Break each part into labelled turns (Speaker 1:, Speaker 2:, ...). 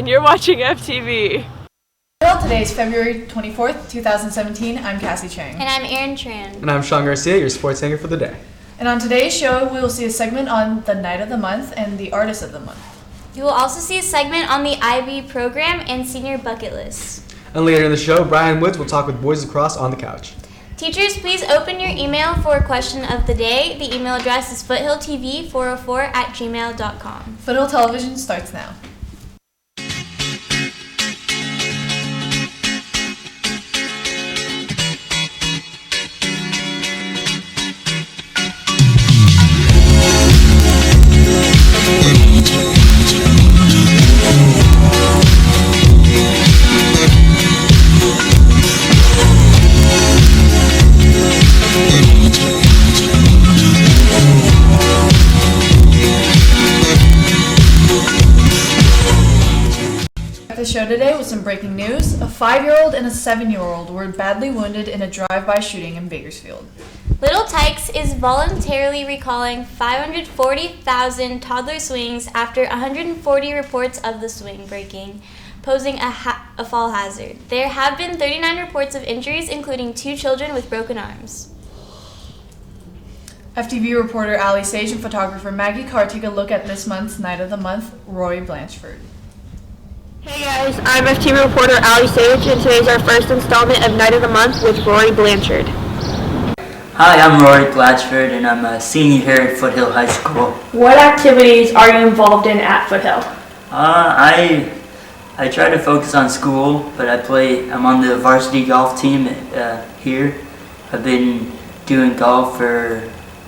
Speaker 1: and you're watching FTV.
Speaker 2: Well, today is February 24th, 2017. I'm Cassie Chang.
Speaker 3: And I'm Erin Tran.
Speaker 4: And I'm Sean Garcia, your sports anchor for the day.
Speaker 2: And on today's show, we will see a segment on the Night of the Month and the Artist of the Month.
Speaker 3: You will also see a segment on the IB program and senior bucket list.
Speaker 4: And later in the show, Brian Woods will talk with Boys Across on the couch.
Speaker 3: Teachers, please open your email for a question of the day. The email address is foothilltv404@gmail.com.
Speaker 2: Foothill Television starts now. The show today with some breaking news. A 5-year-old and a 7-year-old were badly wounded in a drive-by shooting in Bakersfield.
Speaker 3: Little Tykes is voluntarily recalling 540,000 toddler swings after 140 reports of the swing breaking, posing a fall hazard. There have been 39 reports of injuries, including 2 children with broken arms.
Speaker 2: FTV reporter Ali Sage and photographer Maggie Carr take a look at this month's Night of the Month, Rory Blanchford.
Speaker 5: Hey guys, I'm FTV reporter Ali Sage, and today's our first installment of Night of the Month with Rory Blanchard.
Speaker 6: Hi, I'm Rory Blanchford, and I'm a senior here at Foothill High School.
Speaker 5: What activities are you involved in at Foothill?
Speaker 6: I try to focus on school, but I'm on the varsity golf team here. I've been doing golf for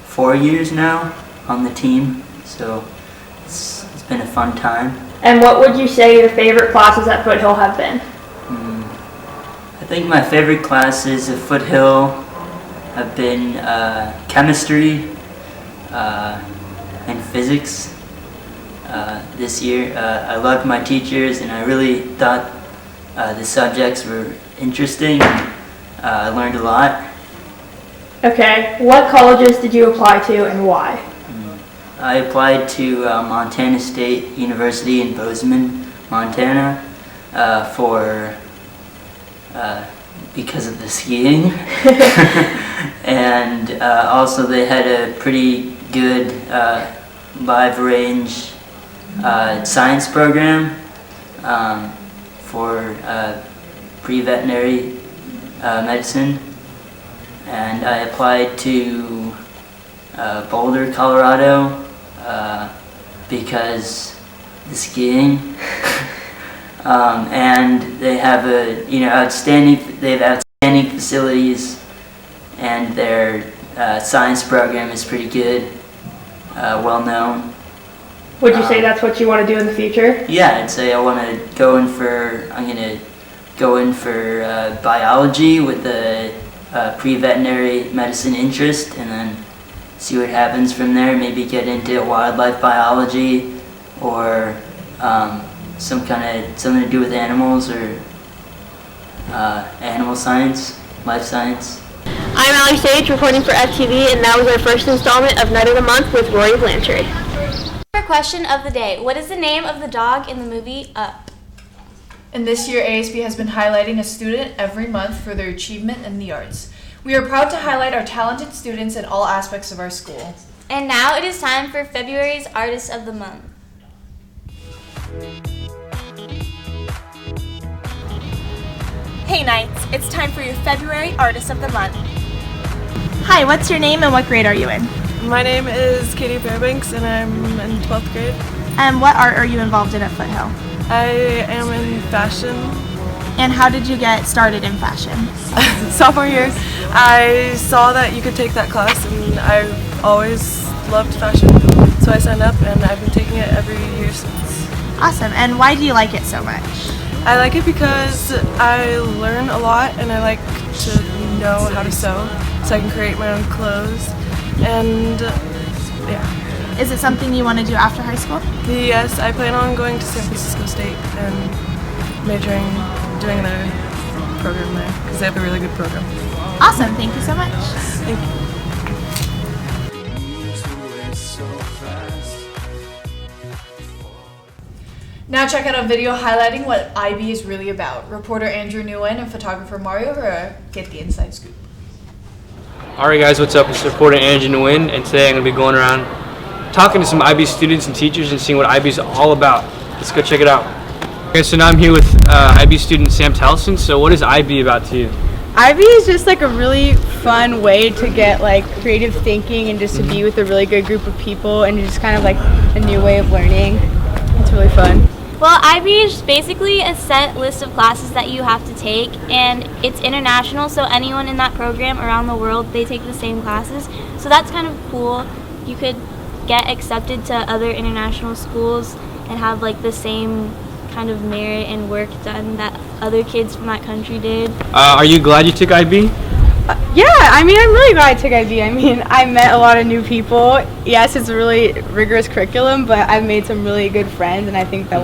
Speaker 6: 4 years now on the team, so it's been a fun time.
Speaker 5: And what would you say your favorite classes at Foothill have been?
Speaker 6: I think my favorite classes at Foothill have been chemistry and physics. This year, I loved my teachers, and I really thought the subjects were interesting. I learned a lot.
Speaker 5: Okay, what colleges did you apply to and why?
Speaker 6: I applied to Montana State University in Bozeman, Montana, because of the skiing. And also they had a pretty good live range science program for pre-veterinary medicine. And I applied to Boulder, Colorado, because the skiing. And they have outstanding facilities, and their science program is pretty good, well known.
Speaker 5: Would you say that's what you want to do in the future?
Speaker 6: Yeah, I'd say I'm gonna go in for biology with the pre-veterinary medicine interest, and then see what happens from there. Maybe get into wildlife biology or something to do with animals or animal science, life science.
Speaker 5: I'm Allie Sage reporting for FTV, and that was our first installment of Night of the Month with Rory Blanchard.
Speaker 3: Our question of the day: what is the name of the dog in the movie Up?
Speaker 2: And this year, ASB has been highlighting a student every month for their achievement in the arts. We are proud to highlight our talented students in all aspects of our school.
Speaker 3: And now it is time for February's Artist of the Month.
Speaker 1: Hey Knights, it's time for your February Artist of the Month.
Speaker 7: Hi, what's your name and what grade are you in?
Speaker 1: My name is Katie Fairbanks and I'm in 12th grade.
Speaker 7: And what art are you involved in at Foothill?
Speaker 1: I am in fashion.
Speaker 7: And how did you get started in fashion?
Speaker 1: Sophomore year, I saw that you could take that class and I've always loved fashion. So I signed up and I've been taking it every year since.
Speaker 7: Awesome. And why do you like it so much?
Speaker 1: I like it because I learn a lot and I like to know how to sew so I can create my own clothes. And yeah.
Speaker 7: Is it something you want to do after high school?
Speaker 1: Yes, I plan on going to San Francisco State and doing another program there because they have a really good program.
Speaker 7: Awesome. Thank you so much.
Speaker 1: Thank you.
Speaker 2: Now check out a video highlighting what IB is really about. Reporter Andrew Nguyen and photographer Mario Herrera get the inside scoop.
Speaker 8: Alright guys, what's up? It's reporter Andrew Nguyen, and today I'm going to be going around talking to some IB students and teachers and seeing what IB is all about. Let's go check it out. Okay, so now I'm here with IB student Sam Tellison. So what is IB about to you?
Speaker 9: IB is just like a really fun way to get like creative thinking and just to be with a really good group of people and just kind of like a new way of learning. It's really fun.
Speaker 3: Well, IB is basically a set list of classes that you have to take, and it's international, so anyone in that program around the world, they take the same classes. So that's kind of cool. You could get accepted to other international schools and have like the same kind of merit and work done that other kids from that country did.
Speaker 8: Are you glad you took IB?
Speaker 9: Yeah, I'm really glad I took IB. I met a lot of new people. Yes, it's a really rigorous curriculum, but I've made some really good friends, and I think that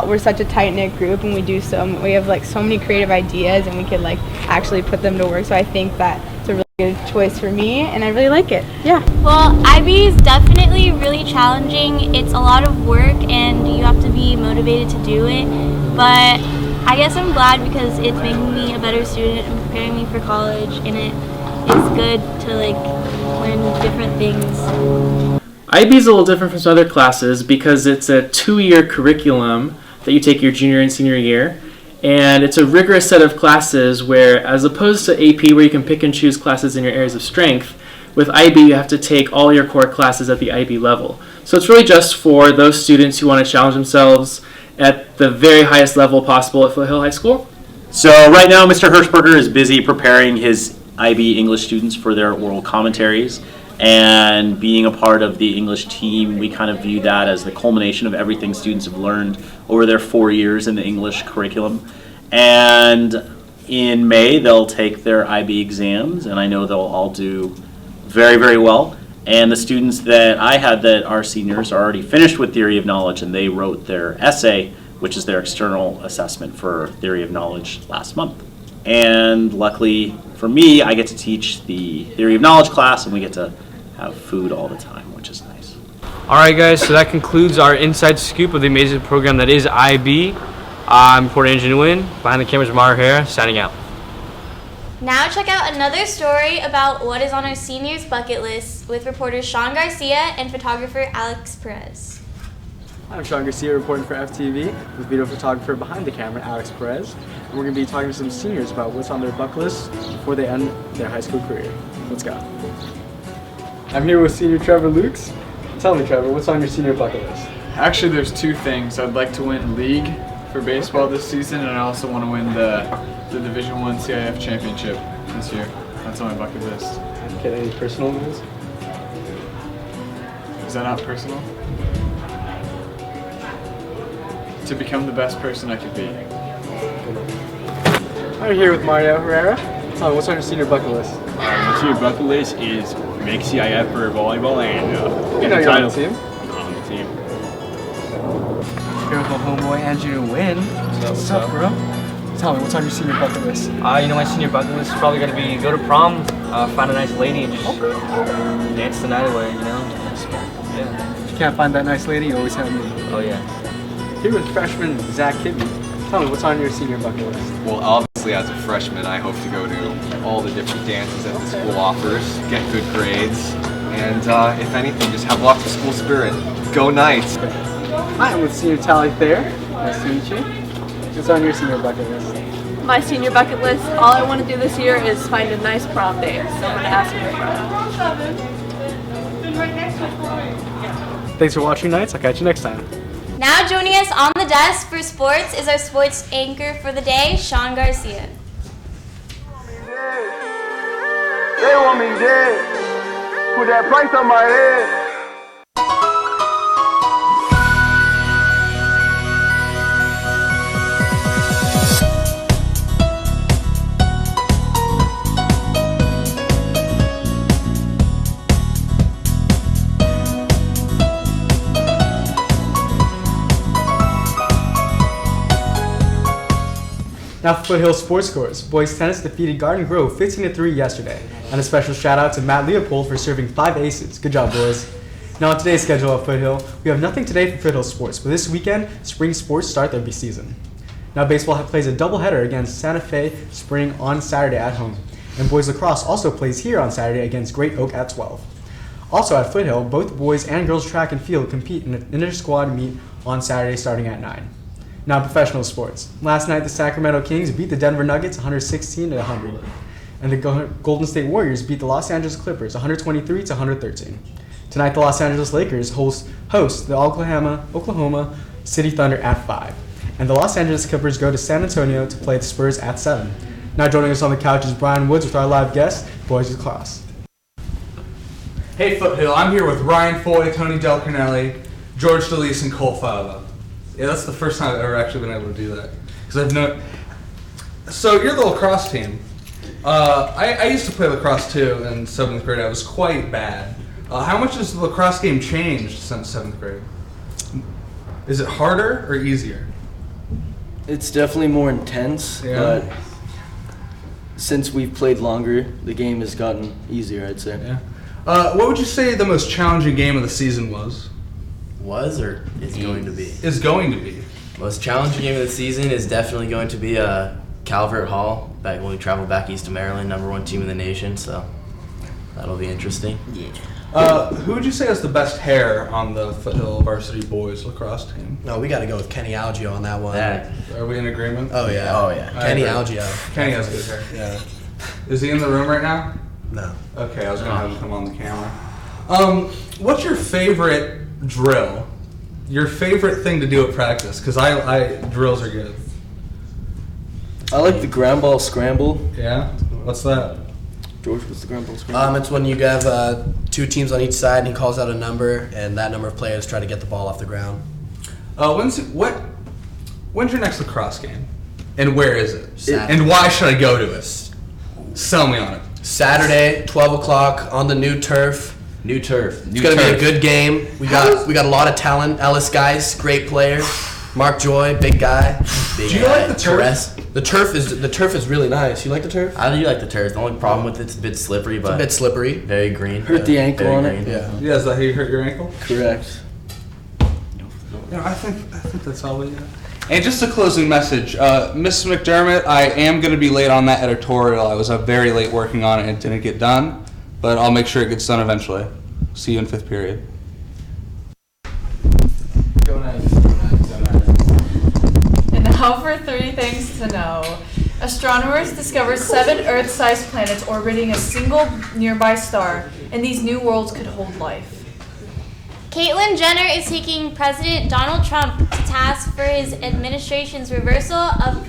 Speaker 9: we're such a tight-knit group, and we have like so many creative ideas, and we could like actually put them to work. So I think that it's a really good choice for me, and I really like it. Yeah.
Speaker 3: Well, IB is definitely really challenging. It's a lot of work, and you have to be motivated to do it, but I guess I'm glad because it's making me a better student and preparing me for college, and it's good to like learn different things.
Speaker 10: IB is a little different from some other classes because it's a 2-year curriculum that you take your junior and senior year, and it's a rigorous set of classes where, as opposed to AP where you can pick and choose classes in your areas of strength, with IB you have to take all your core classes at the IB level. So it's really just for those students who want to challenge themselves at the very highest level possible at Foothill High School.
Speaker 11: So right now Mr. Hirschberger is busy preparing his IB English students for their oral commentaries, and being a part of the English team, we kind of view that as the culmination of everything students have learned over their 4 years in the English curriculum. And in May, they'll take their IB exams, and I know they'll all do very, very well. And the students that I had that are seniors are already finished with Theory of Knowledge, and they wrote their essay, which is their external assessment for Theory of Knowledge last month. And luckily for me, I get to teach the Theory of Knowledge class, and we get to have food all the time, which is nice.
Speaker 8: All right, guys, so that concludes our inside scoop of the amazing program that is IB. I'm reporter Andrew Nguyen. Behind the cameras, Mara O'Hara, signing out.
Speaker 3: Now check out another story about what is on our seniors' bucket list with reporters Sean Garcia and photographer Alex Perez.
Speaker 4: I'm Sean Garcia, reporting for FTV, with video photographer behind the camera, Alex Perez. And we're going to be talking to some seniors about what's on their bucket list before they end their high school career. Let's go. I'm here with senior Trevor Lukes. Tell me, Trevor, what's on your senior bucket list?
Speaker 12: Actually, there's two things. I'd like to win league for baseball this season, and I also want to win the Division I CIF championship this year. That's on my bucket list.
Speaker 4: Okay, any personal goals?
Speaker 12: Is that not personal? To become the best person I could be.
Speaker 4: I'm here with Mario Herrera. Tell me, what's on your senior bucket list?
Speaker 13: My senior bucket list is make CIF for volleyball and
Speaker 4: get a title. Team?
Speaker 13: On the team.
Speaker 4: Here with my homeboy Andrew Nguyen. What's up, bro? Tell me, what's on your senior bucket list?
Speaker 8: My senior bucket list is probably going to be go to prom, find a nice lady, and just dance the night away, Yeah.
Speaker 4: If you can't find that nice lady, you always have me.
Speaker 8: Oh, yeah.
Speaker 4: Here with freshman Zach Kibbe. Tell me, what's on your senior bucket list?
Speaker 14: Well, obviously, as a freshman, I hope to go to all the different dances that the school offers, get good grades, and if anything, just have lots of school spirit. Go Knights!
Speaker 4: Hi, I'm with senior Tally Thayer. Nice to meet you. What's on your senior bucket list?
Speaker 15: My senior bucket list, all I want to do this year is find a nice prom date. So I'm going to ask my friend.
Speaker 4: Thanks for watching, Knights. I'll catch you next time.
Speaker 3: Now joining us on the desk for sports is our sports anchor for the day, Sean Garcia.
Speaker 16: They want me dead. Put that price on my head.
Speaker 4: Now for Foothill sports scores. Boys tennis defeated Garden Grove 15-3 yesterday. And a special shout out to Matt Leopold for serving 5 aces. Good job, boys. Now on today's schedule at Foothill, we have nothing today for Foothill sports, but this weekend, spring sports start their season. Now baseball plays a doubleheader against Santa Fe Spring on Saturday at home. And boys lacrosse also plays here on Saturday against Great Oak at 12. Also at Foothill, both boys and girls track and field compete in an inter-squad meet on Saturday starting at 9. Now professional sports. Last night, the Sacramento Kings beat the Denver Nuggets 116-100. And the Golden State Warriors beat the Los Angeles Clippers 123-113. Tonight, the Los Angeles Lakers host the Oklahoma City Thunder at 5. And the Los Angeles Clippers go to San Antonio to play the Spurs at 7. Now joining us on the couch is Brian Woods with our live guest, Boys Lacrosse.
Speaker 17: Hey Foothill, I'm here with Ryan Foy, Tony Del Cornelli, George DeLeese, and Cole Fava. Yeah, that's the first time I've ever actually been able to do that. So you're the lacrosse team. I used to play lacrosse too in 7th grade. I was quite bad. How much has the lacrosse game changed since 7th grade? Is it harder or easier?
Speaker 18: It's definitely more intense, but since we've played longer, the game has gotten easier, I'd say.
Speaker 17: Yeah. What would you say the most challenging game of the season was?
Speaker 19: Was or is going to be?
Speaker 17: Is going to be.
Speaker 19: Most challenging game of the season is definitely going to be Calvert Hall, back when we travel back east to Maryland, #1 team in the nation, so that'll be interesting.
Speaker 17: Yeah. Who would you say has the best hair on the Foothill varsity boys lacrosse team?
Speaker 19: No, we got to go with Kenny Algio on that one.
Speaker 17: Are we in agreement?
Speaker 19: Oh yeah. Kenny Algio.
Speaker 17: Kenny has good hair. Yeah. Is he in the room right now?
Speaker 19: No.
Speaker 17: Okay, I was gonna have him come on the camera. What's your favorite drill? Your favorite thing to do at practice? Because drills are good.
Speaker 18: I like the ground ball scramble.
Speaker 17: Yeah? What's that?
Speaker 18: George, what's the ground ball scramble?
Speaker 19: It's when you have 2 teams on each side and he calls out a number, and that number of players try to get the ball off the ground.
Speaker 17: When's your next lacrosse game? And where is it?
Speaker 20: Saturday.
Speaker 17: And why should I go to it? Sell me on it.
Speaker 20: Saturday, 12 o'clock on the new turf.
Speaker 19: New turf.
Speaker 20: It's gonna be a good game. We got a lot of talent. Ellis Guys, great player. Mark Joy, big guy.
Speaker 19: Big
Speaker 17: Do you
Speaker 19: guy.
Speaker 17: like the turf?
Speaker 19: Caress.
Speaker 20: The turf is really nice. You like the turf?
Speaker 19: I do like the turf. The only problem with it's a bit slippery, but
Speaker 20: It's a bit slippery.
Speaker 19: very green.
Speaker 18: Hurt the ankle
Speaker 19: Very
Speaker 18: on
Speaker 19: green.
Speaker 18: it.
Speaker 20: Yeah.
Speaker 17: Yeah, is that how you hurt your ankle?
Speaker 18: Correct.
Speaker 17: Yeah, I think that's all we got. And just a closing message, Miss McDermott, I am going to be late on that editorial. I was up very late working on it and it didn't get done, but I'll make sure it gets done eventually. See you in 5th period.
Speaker 2: And now for 3 things to know. Astronomers discovered 7 Earth-sized planets orbiting a single nearby star, and these new worlds could hold life.
Speaker 3: Caitlyn Jenner is taking President Donald Trump to task for his administration's reversal of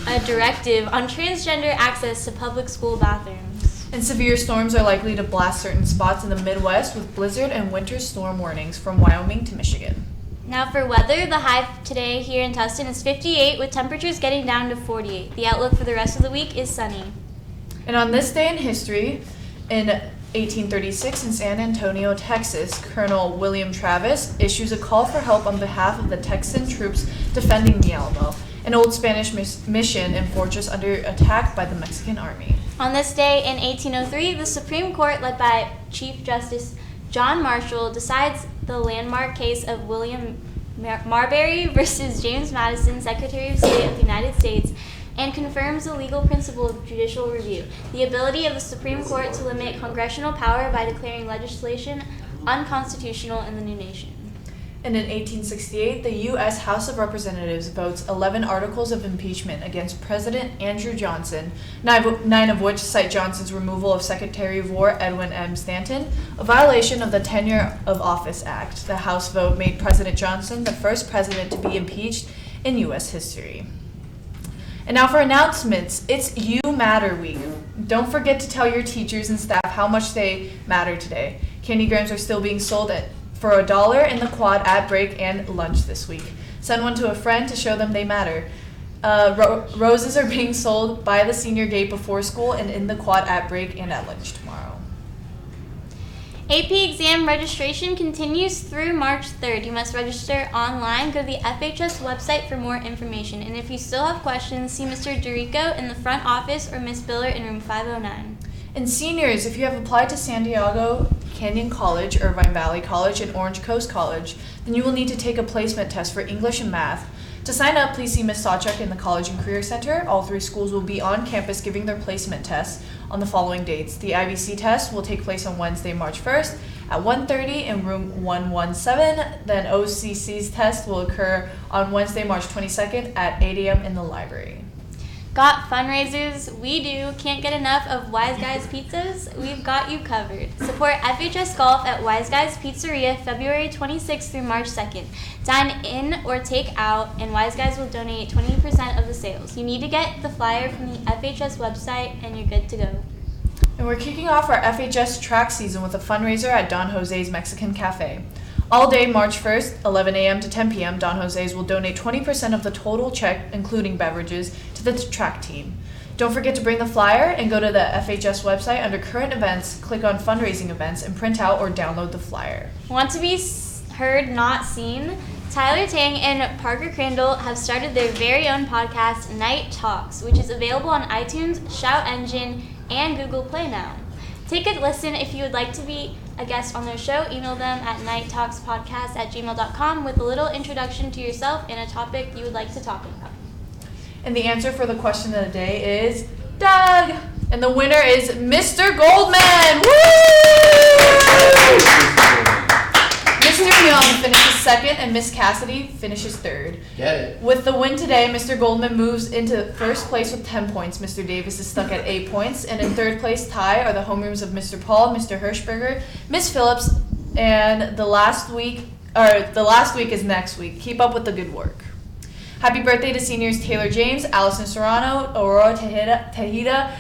Speaker 3: a directive on transgender access to public school bathrooms.
Speaker 2: And severe storms are likely to blast certain spots in the Midwest with blizzard and winter storm warnings from Wyoming to Michigan.
Speaker 3: Now for weather, the high today here in Tustin is 58 with temperatures getting down to 48. The outlook for the rest of the week is sunny.
Speaker 2: And on this day in history, in 1836 in San Antonio, Texas, Colonel William Travis issues a call for help on behalf of the Texan troops defending the Alamo, an old Spanish mission and fortress under attack by the Mexican army.
Speaker 3: On this day in 1803, the Supreme Court, led by Chief Justice John Marshall, decides the landmark case of William Marbury versus James Madison, Secretary of State of the United States, and confirms the legal principle of judicial review, the ability of the Supreme Court to limit congressional power by declaring legislation unconstitutional in the new nation.
Speaker 2: And in 1868, the U.S. House of Representatives votes 11 articles of impeachment against President Andrew Johnson, 9 of which cite Johnson's removal of Secretary of War Edwin M. Stanton, a violation of the Tenure of Office Act. The House vote made President Johnson the first president to be impeached in U.S. history. And now for announcements. It's You Matter Week. Don't forget to tell your teachers and staff how much they matter today. Candy grams are still being sold for $1 in the quad at break and lunch this week. Send one to a friend to show them they matter. Roses are being sold by the senior gate before school and in the quad at break and at lunch tomorrow.
Speaker 3: AP exam registration continues through March 3rd. You must register online. Go to the FHS website for more information. And if you still have questions, see Mr. Dorico in the front office or Miss Biller in room 509.
Speaker 2: And seniors, if you have applied to San Diego Canyon College, Irvine Valley College, and Orange Coast College, then you will need to take a placement test for English and math. To sign up, please see Ms. Sawchuk in the College and Career Center. All 3 schools will be on campus giving their placement tests on the following dates. The IBC test will take place on Wednesday, March 1st at 1:30 in room 117. Then OCC's test will occur on Wednesday, March 22nd at 8 a.m. in the library.
Speaker 3: Got fundraisers? We do. Can't get enough of Wise Guys Pizzas? We've got you covered. Support FHS Golf at Wise Guys Pizzeria February 26th through March 2nd. Dine in or take out, and Wise Guys will donate 20% of the sales. You need to get the flyer from the FHS website, and you're good to go.
Speaker 2: And we're kicking off our FHS track season with a fundraiser at Don Jose's Mexican Cafe. All day, March 1st, 11 a.m. to 10 p.m., Don Jose's will donate 20% of the total check, including beverages, to the track team. Don't forget to bring the flyer and go to the FHS website under current events, click on fundraising events, and print out or download the flyer.
Speaker 3: Want to be heard, not seen? Tyler Tang and Parker Crandall have started their very own podcast, Night Talks, which is available on iTunes, Shout Engine, and Google Play now. Take a listen. If you would like to be a guest on their show, email them at nighttalkspodcast@gmail.com with a little introduction to yourself and a topic you would like to talk about.
Speaker 2: And the answer for the question of the day is Doug! And the winner is Mr. Goldman! Woo! Mr. Young finishes second and Miss Cassidy finishes third.
Speaker 20: Get it.
Speaker 2: With the win today, Mr. Goldman moves into first place with 10 points. Mr. Davis is stuck at 8 points. And in third place tie are the homerooms of Mr. Paul, Mr. Hirschberger, Miss Phillips, and the last week is next week. Keep up with the good work. Happy birthday to seniors Taylor James, Allison Serrano, Aurora Tejeda,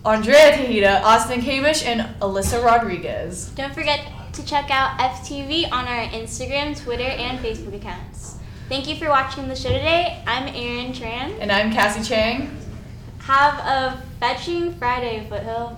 Speaker 2: Andrea Tejeda, Austin Kamish, and Alyssa Rodriguez.
Speaker 3: Don't forget to check out FTV on our Instagram, Twitter, and Facebook accounts. Thank you for watching the show today. I'm Erin Tran.
Speaker 2: And I'm Cassie Chang.
Speaker 3: Have a fetching Friday, Foothill.